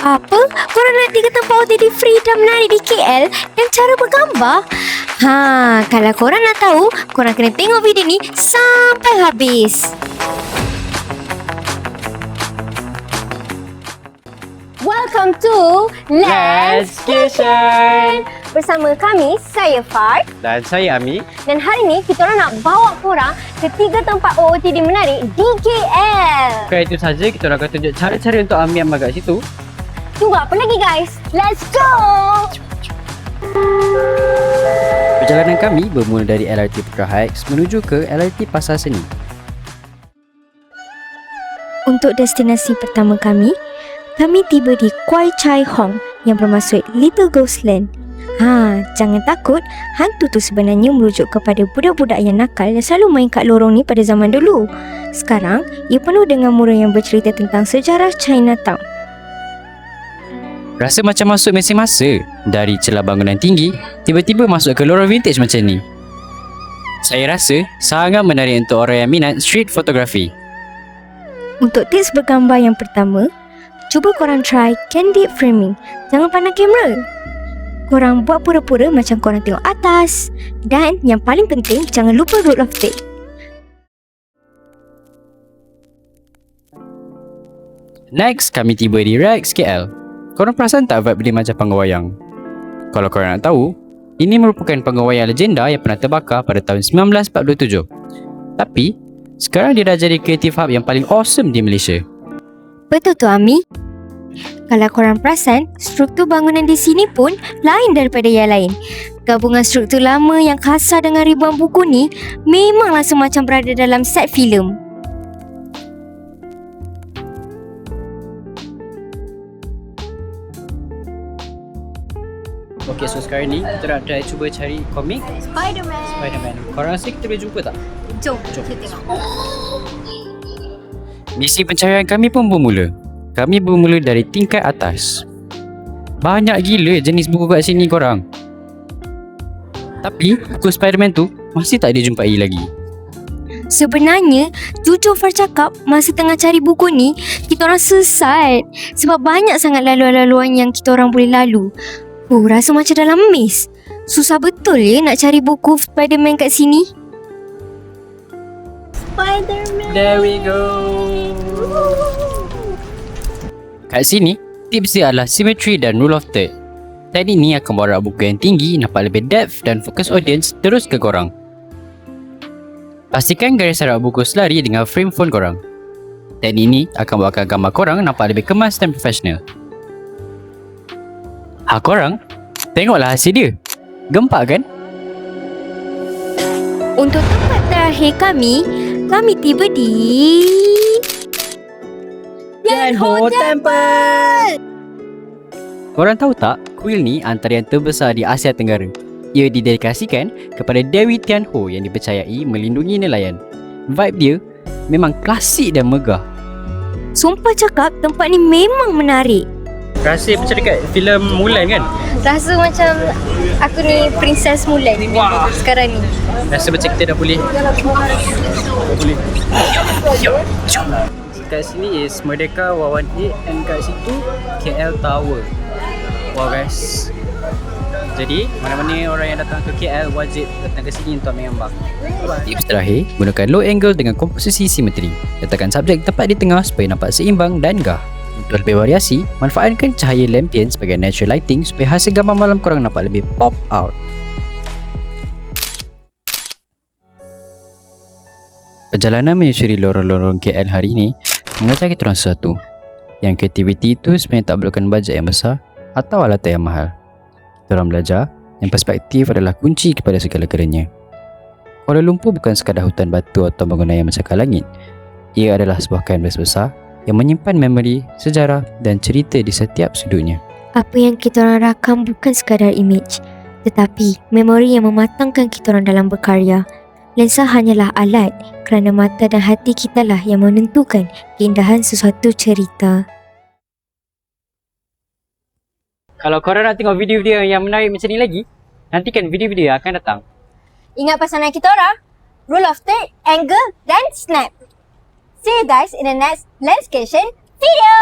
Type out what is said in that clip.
Apa? Korang nak 3 tempat OTD free dan menarik di KL dan cara bergambar? Kalau korang nak tahu, korang kena tengok video ni sampai habis. Welcome to Let's Kitchen. Bersama kami, saya Far Dan saya Ami. dan hari ni kita orang nak bawa korang ke 3 tempat OOTD menarik di KL. Bukan itu saja, kita akan tunjuk cara-cara untuk Ami amal kat situ. Tunggu apa lagi guys? Let's go! Perjalanan kami bermula dari LRT Putra Heights menuju ke LRT Pasar Seni. Untuk destinasi pertama kami tiba di Kwai Chai Hong yang bermaksud Little Ghost Land. Jangan takut, hantu tu sebenarnya merujuk kepada budak-budak yang nakal yang selalu main kat lorong ni pada zaman dulu. Sekarang, ia penuh dengan mural yang bercerita tentang sejarah Chinatown. Rasa macam masuk mesin masa. Dari celah bangunan tinggi, tiba-tiba masuk ke lorong vintage macam ni. Saya rasa sangat menarik untuk orang yang minat street photography. Untuk tips bergambar yang pertama, cuba korang try candid framing. Jangan pandang kamera. Korang buat pura-pura macam korang tengok atas. Dan yang paling penting, jangan lupa rule of third. Next, kami tiba di Rex KL. Korang perasan tak vibe dia macam panggung wayang? Kalau korang nak tahu, ini merupakan panggung wayang legenda yang pernah terbakar pada tahun 1947. Tapi, sekarang dia dah jadi creative hub yang paling awesome di Malaysia. Betul tu Ami. Kalau korang perasan, struktur bangunan di sini pun lain daripada yang lain. Gabungan struktur lama yang kasar dengan ribuan buku ni memanglah semacam berada dalam set filem. Okay, so sekarang ni kita nak try cuba cari komik Spider-Man. Korang rasa kita boleh jumpa tak? Jom kita tengok. Misi pencarian kami pun bermula. Kami bermula dari tingkat atas. Banyak gila jenis buku kat sini korang. Tapi buku Spider-Man tu masih tak dijumpai lagi. Sebenarnya, jujur Far cakap, masa tengah cari buku ni, kita orang sesat. Sebab banyak sangat laluan-laluan yang kita orang boleh lalu. Rasa macam dalam maze. Susah betul ya nak cari buku Spider-Man kat sini. Spider-Man. There we go. Kat sini, tips dia adalah symmetry dan rule of third. Teknik ni akan bawa buku yang tinggi nampak lebih depth dan fokus audience terus ke korang. Pastikan garis harap buku selari dengan frame phone korang. Teknik ni akan buatkan gambar korang nampak lebih kemas dan profesional. Korang, tengoklah hasil dia. Gempak kan? Untuk tempat terakhir kami tiba di Tianho Temple. Korang tahu tak, kuil ni antara yang terbesar di Asia Tenggara. Ia didedikasikan kepada Dewi Tianho yang dipercayai melindungi nelayan. Vibe dia memang klasik dan megah. Sumpah cakap, tempat ni memang menarik. Rasa macam dekat filem Mulan kan? Rasa macam aku ni Princess Mulan sekarang ni. Rasa macam kita dah boleh. Kat sini is Merdeka 118 and kat situ KL Tower. Wow guys. Jadi mana-mana orang yang datang ke KL wajib datang ke sini untuk ambil gambar. Tips terakhir, gunakan low angle dengan komposisi simetri. Letakkan subjek tepat di tengah supaya nampak seimbang dan gah. Untuk lebih variasi, manfaatkan cahaya lampion sebagai natural lighting supaya hasil gambar malam korang nampak lebih pop out. Perjalanan menyusuri lorong-lorong KL hari ini mengajar kita orang sesuatu. Yang kreativiti itu sebenarnya tak perlukan bajet yang besar atau alatan yang mahal. Kita orang belajar yang perspektif adalah kunci kepada segala-galanya. Kuala Lumpur bukan sekadar hutan batu atau bangunan yang mencakar langit. Ia adalah sebuah kanvas besar yang menyimpan memori, sejarah dan cerita di setiap sudutnya. Apa yang kita orang rakam bukan sekadar image, tetapi memori yang mematangkan kita orang dalam berkarya. Lensa hanyalah alat, kerana mata dan hati kita lah yang menentukan keindahan sesuatu cerita. Kalau korang nak tengok video-video yang menarik macam ni lagi, nantikan video-video yang akan datang. Ingat pesanan kita orang, rule of third, angle dan snap. See you guys in the next Let's Kitchen video.